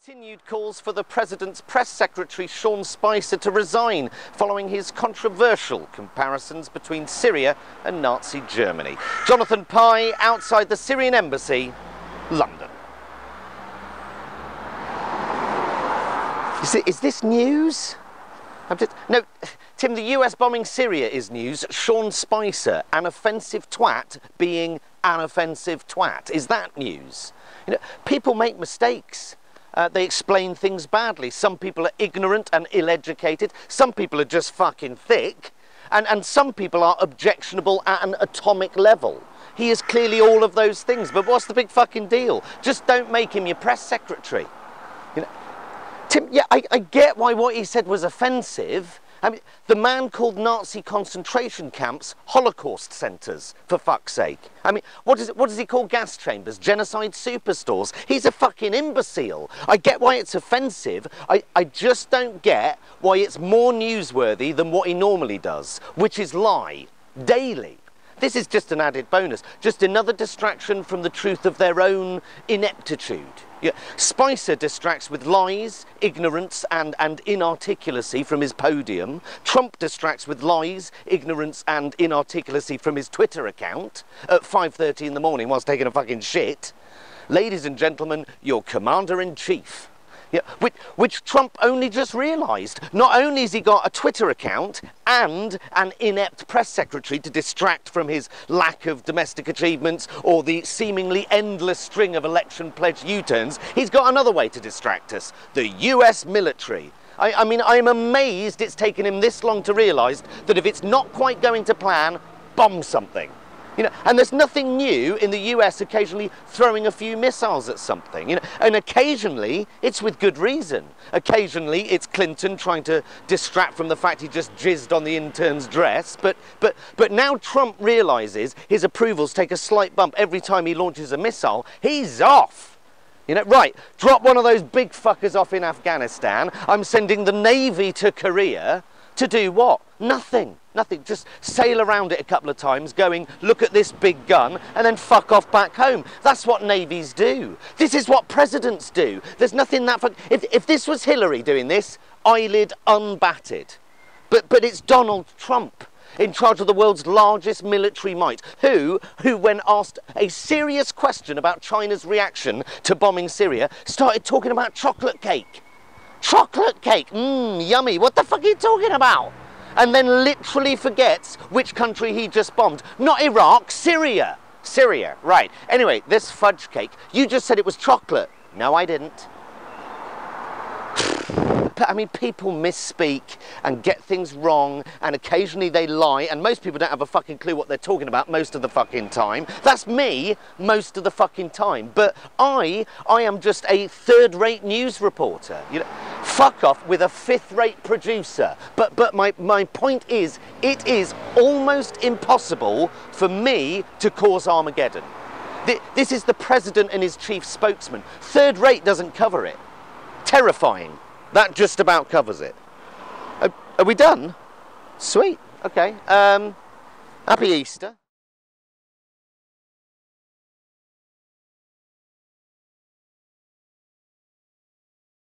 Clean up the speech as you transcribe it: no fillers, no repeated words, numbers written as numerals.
Continued calls for the President's press secretary, Sean Spicer, to resign following his controversial comparisons between Syria and Nazi Germany. Jonathan Pie outside the Syrian embassy, London. Is this news? No, Tim, the US bombing Syria is news. Sean Spicer, an offensive twat being an offensive twat. Is that news? You know, people make mistakes. They explain things badly. Some people are ignorant and ill-educated. Some people are just fucking thick. And some people are objectionable at an atomic level. He is clearly all of those things. But what's the big fucking deal? Just don't make him your press secretary. You know, Tim, yeah, I get why what he said was offensive. I mean, the man called Nazi concentration camps Holocaust centres, for fuck's sake. I mean, what does he call gas chambers? Genocide superstores? He's a fucking imbecile. I get why it's offensive. I just don't get why it's more newsworthy than what he normally does, which is lie, daily. This is just an added bonus, just another distraction from the truth of their own ineptitude. Yeah. Spicer distracts with lies, ignorance and inarticulacy from his podium. Trump distracts with lies, ignorance and inarticulacy from his Twitter account at 5:30 in the morning whilst taking a fucking shit. Ladies and gentlemen, your commander-in-chief. Yeah, which Trump only just realised. Not only has he got a Twitter account and an inept press secretary to distract from his lack of domestic achievements or the seemingly endless string of election pledge U-turns, he's got another way to distract us. The US military. I mean, I'm amazed it's taken him this long to realise that if it's not quite going to plan, bomb something. You know, and there's nothing new in the US occasionally throwing a few missiles at something, you know, and occasionally it's with good reason. Occasionally it's Clinton trying to distract from the fact he just jizzed on the intern's dress, but now Trump realises his approvals take a slight bump every time he launches a missile. He's off. You know, right, drop one of those big fuckers off in Afghanistan. I'm sending the Navy to Korea to do what? Nothing. Nothing, just sail around it a couple of times going, look at this big gun, and then fuck off back home. That's what navies do. This is what presidents do. There's nothing that... If this was Hillary doing this, eyelid unbatted. But it's Donald Trump in charge of the world's largest military might, who, when asked a serious question about China's reaction to bombing Syria, started talking about chocolate cake. Chocolate cake, yummy. What the fuck are you talking about? And then literally forgets which country he just bombed. Not Iraq, Syria. Syria, right. Anyway, this fudge cake, you just said it was chocolate. No, I didn't. I mean, people misspeak and get things wrong, and occasionally they lie, and most people don't have a fucking clue what they're talking about most of the fucking time. That's me most of the fucking time. But I am just a third-rate news reporter. You know, fuck off with a fifth-rate producer. But my point is, it is almost impossible for me to cause Armageddon. This is the president and his chief spokesman. Third-rate doesn't cover it. Terrifying. That just about covers it. Are we done? Sweet. Okay. Happy Easter.